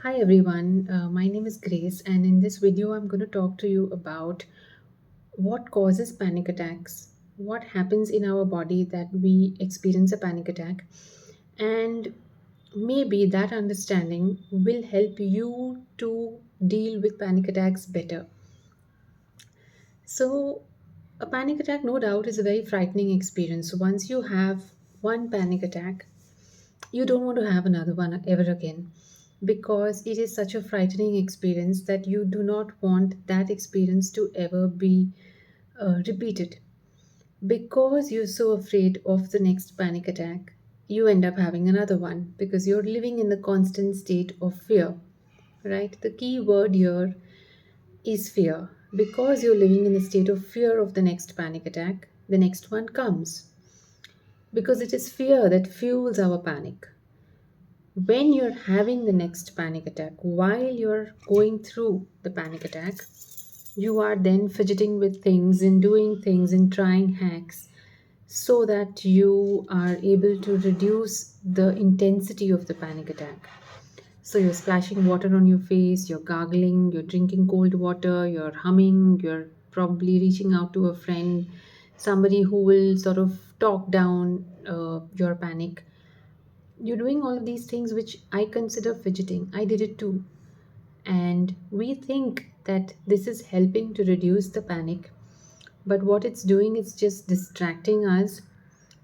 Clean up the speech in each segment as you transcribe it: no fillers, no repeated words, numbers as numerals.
Hi everyone, my name is Grace, and in this video, I'm going to talk to you about what causes panic attacks, what happens in our body that we experience a panic attack, and maybe that understanding will help you to deal with panic attacks better. So, a panic attack, no doubt, is a very frightening experience. Once you have one panic attack, you don't want to have another one ever again because it is such a frightening experience that you do not want that experience to ever be repeated. Because you're so afraid of the next panic attack, you end up having another one because you're living in the constant state of fear, right? The key word here is fear. Because you're living in a state of fear of the next panic attack, the next one comes. Because it is fear that fuels our panic. When you're having the next panic attack, while you're going through the panic attack, you are then fidgeting with things and doing things and trying hacks so that you are able to reduce the intensity of the panic attack. So you're splashing water on your face, you're gargling, you're drinking cold water, you're humming, you're probably reaching out to a friend, somebody who will sort of talk down your panic. You're doing all of these things which I consider fidgeting. I did it too. And we think that this is helping to reduce the panic, but what it's doing is just distracting us.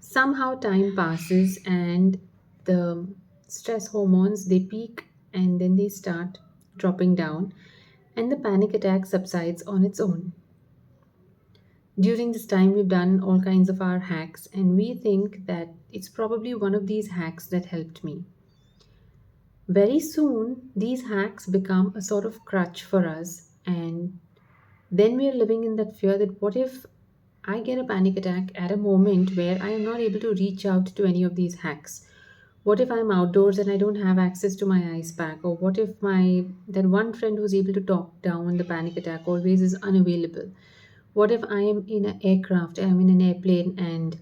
Somehow time passes and the stress hormones they peak and then they start dropping down and the panic attack subsides on its own. During this time, we've done all kinds of our hacks, and we think that it's probably one of these hacks that helped me. Very soon, these hacks become a sort of crutch for us, and then we are living in that fear that what if I get a panic attack at a moment where I am not able to reach out to any of these hacks? What if I'm outdoors and I don't have access to my ice pack? Or what if my that one friend who's able to talk down the panic attack always is unavailable? What if I am in an aircraft, I'm in an airplane and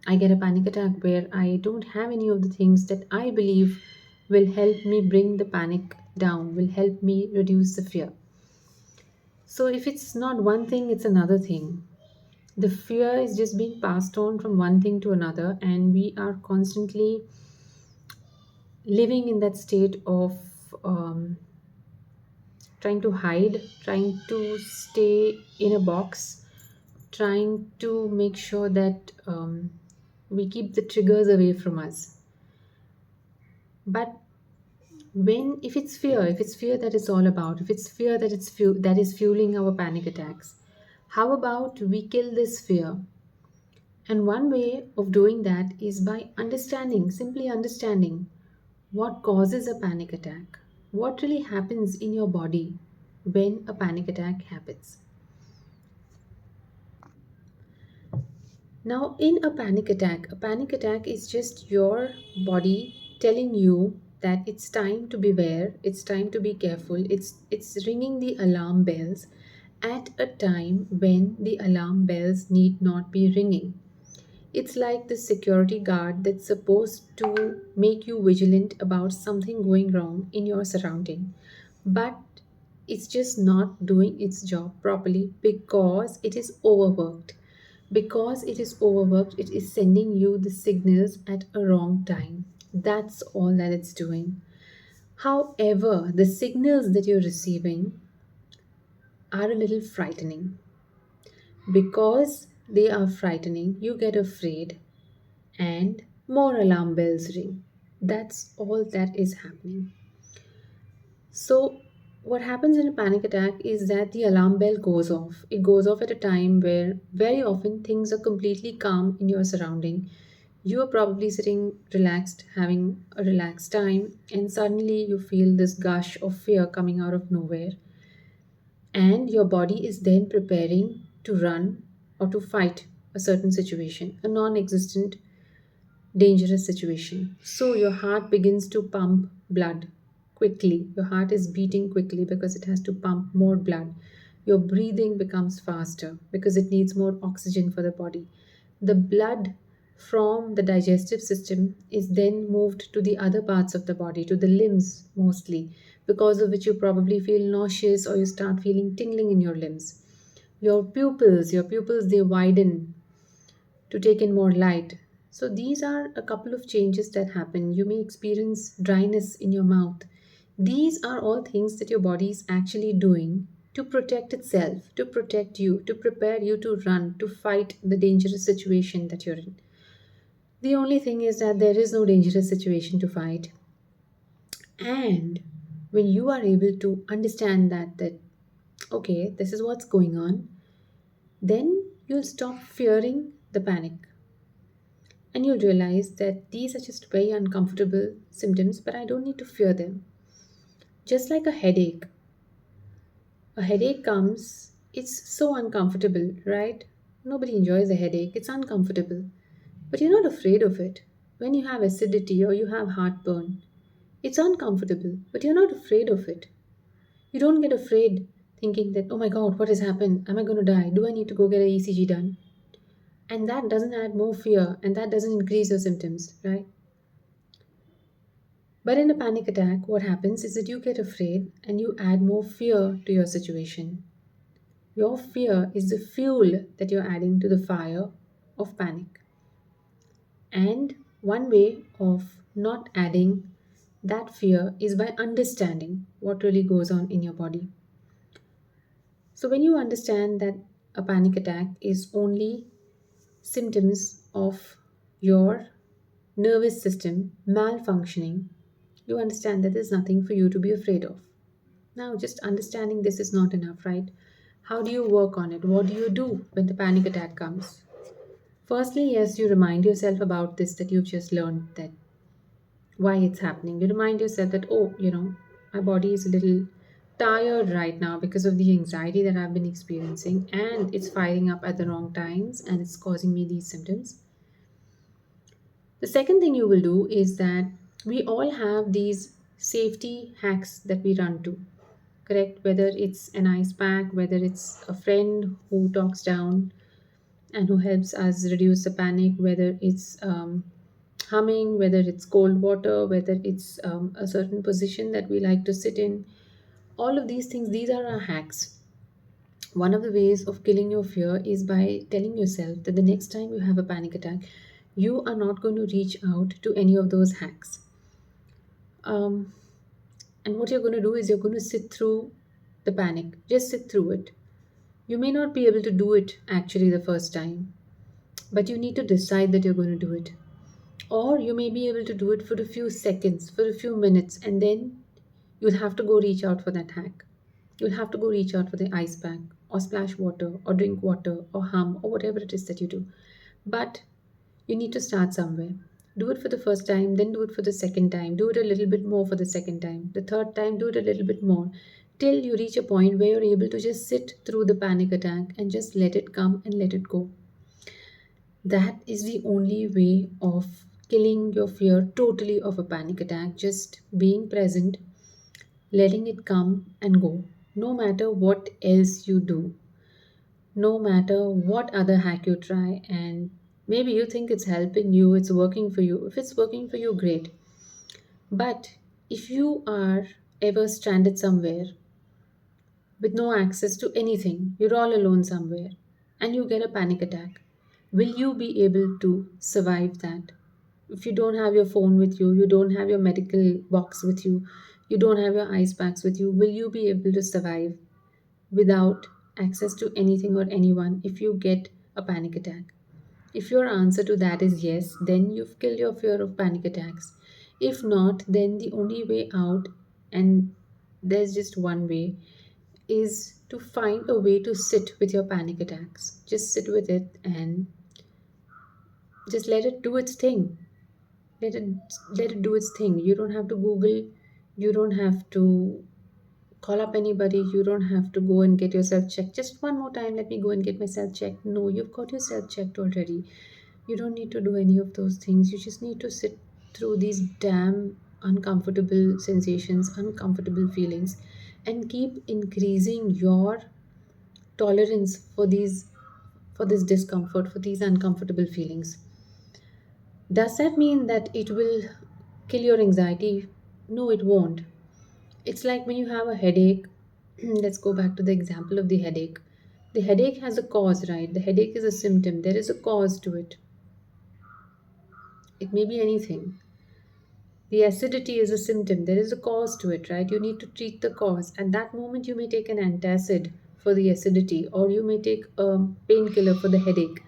I get a panic attack where I don't have any of the things that I believe will help me bring the panic down, will help me reduce the fear. So if it's not one thing, it's another thing. The fear is just being passed on from one thing to another, and we are constantly living in that state of trying to hide, trying to stay in a box, trying to make sure that we keep the triggers away from us. But when if it's fear that it's all about, if it's fear that that is fueling our panic attacks, how about we kill this fear? And one way of doing that is by understanding, simply understanding what causes a panic attack, what really happens in your body when a panic attack happens. Now, in a panic attack is just your body telling you that it's time to beware, it's time to be careful, it's ringing the alarm bells at a time when the alarm bells need not be ringing. It's like the security guard that's supposed to make you vigilant about something going wrong in your surrounding, but it's just not doing its job properly because it is overworked. Because it is overworked, it is sending you the signals at a wrong time. That's all that it's doing. However, the signals that you're receiving are a little frightening. Because they are frightening, you get afraid and more alarm bells ring. That's all that is happening. So, what happens in a panic attack is that the alarm bell goes off. It goes off at a time where very often things are completely calm in your surrounding. You are probably sitting relaxed, having a relaxed time, and suddenly you feel this gush of fear coming out of nowhere. And your body is then preparing to run or to fight a certain situation, a non existent dangerous situation. So your heart begins to pump blood quickly. Your heart is beating quickly because it has to pump more blood. Your breathing becomes faster because it needs more oxygen for the body. The blood from the digestive system is then moved to the other parts of the body, to the limbs mostly, because of which you probably feel nauseous or you start feeling tingling in your limbs. Your pupils, they widen to take in more light. So these are a couple of changes that happen. You may experience dryness in your mouth. These are all things that your body is actually doing to protect itself, to protect you, to prepare you to run, to fight the dangerous situation that you're in. The only thing is that there is no dangerous situation to fight. And when you are able to understand that okay, this is what's going on, then you'll stop fearing the panic. And you'll realize that these are just very uncomfortable symptoms, but I don't need to fear them. Just like a headache comes, it's so uncomfortable, right? Nobody enjoys a headache, it's uncomfortable. But you're not afraid of it. When you have acidity or you have heartburn, it's uncomfortable, but you're not afraid of it. You don't get afraid thinking that, oh my god, what has happened? Am I going to die? Do I need to go get an ECG done? And that doesn't add more fear and that doesn't increase your symptoms, right? But in a panic attack, what happens is that you get afraid and you add more fear to your situation. Your fear is the fuel that you're adding to the fire of panic. And one way of not adding that fear is by understanding what really goes on in your body. So, when you understand that a panic attack is only symptoms of your nervous system malfunctioning, you understand that there's nothing for you to be afraid of. Now, just understanding this is not enough, right? How do you work on it? What do you do when the panic attack comes? Firstly, yes, you remind yourself about this that you've just learned that why it's happening. You remind yourself that, oh, my body is a little tired right now because of the anxiety that I've been experiencing, and it's firing up at the wrong times and it's causing me these symptoms. The second thing you will do is that we all have these safety hacks that we run to, correct? Whether it's an ice pack, whether it's a friend who talks down and who helps us reduce the panic, whether it's humming, whether it's cold water, whether it's a certain position that we like to sit in. All of these things, these are our hacks. One of the ways of killing your fear is by telling yourself that the next time you have a panic attack, you are not going to reach out to any of those hacks. Um, and what you're going to do is you're going to sit through the panic. Just sit through it. You may not be able to do it actually the first time, but you need to decide that you're going to do it. Or you may be able to do it for a few seconds, for a few minutes, and then you'll have to go reach out for that hack. You'll have to go reach out for the ice pack, or splash water, or drink water, or hum, or whatever it is that you do. But you need to start somewhere. Do it for the first time, then do it for the second time. Do it a little bit more for the second time. The third time, do it a little bit more till you reach a point where you're able to just sit through the panic attack and just let it come and let it go. That is the only way of killing your fear totally of a panic attack. Just being present, letting it come and go. No matter what else you do, no matter what other hack you try, and maybe you think it's helping you, it's working for you. If it's working for you, great. But if you are ever stranded somewhere with no access to anything, you're all alone somewhere, and you get a panic attack, will you be able to survive that? If you don't have your phone with you, you don't have your medical box with you don't have your ice packs with you, will you be able to survive without access to anything or anyone if you get a panic attack? If your answer to that is yes, then you've killed your fear of panic attacks. If not, then the only way out, and there's just one way, is to find a way to sit with your panic attacks. Just sit with it and just let it do its thing. Let it let it do its thing. You don't have to Google, you don't have to call up anybody, you don't have to go and get yourself checked. Just one more time, let me go and get myself checked. No, you've got yourself checked already. You don't need to do any of those things. You just need to sit through these damn uncomfortable sensations, uncomfortable feelings, and keep increasing your tolerance for this discomfort, for these uncomfortable feelings. Does that mean that it will kill your anxiety? No, it won't. It's like when you have a headache. Let's go back to the example of the headache. The headache has a cause, right? The headache is a symptom. There is a cause to it. It may be anything. The acidity is a symptom. There is a cause to it, right? You need to treat the cause. At that moment, you may take an antacid for the acidity, or you may take a painkiller for the headache.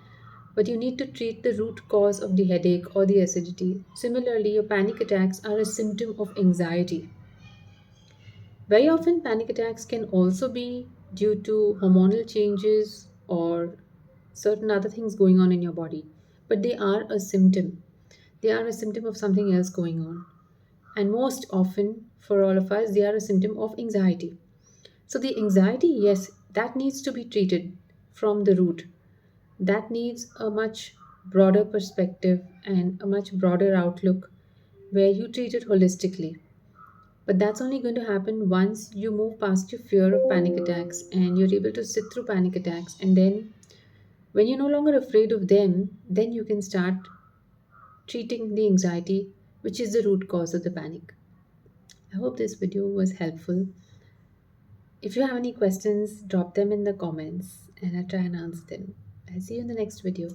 But you need to treat the root cause of the headache or the acidity. Similarly, your panic attacks are a symptom of anxiety. Very often, panic attacks can also be due to hormonal changes or certain other things going on in your body, but they are a symptom. They are a symptom of something else going on. And most often, for all of us, they are a symptom of anxiety. So, the anxiety, yes, that needs to be treated from the root. That needs a much broader perspective and a much broader outlook where you treat it holistically. But that's only going to happen once you move past your fear of panic attacks and you're able to sit through panic attacks. And then, when you're no longer afraid of them, then you can start treating the anxiety, which is the root cause of the panic. I hope this video was helpful. If you have any questions, drop them in the comments and I'll try and answer them. I'll see you in the next video.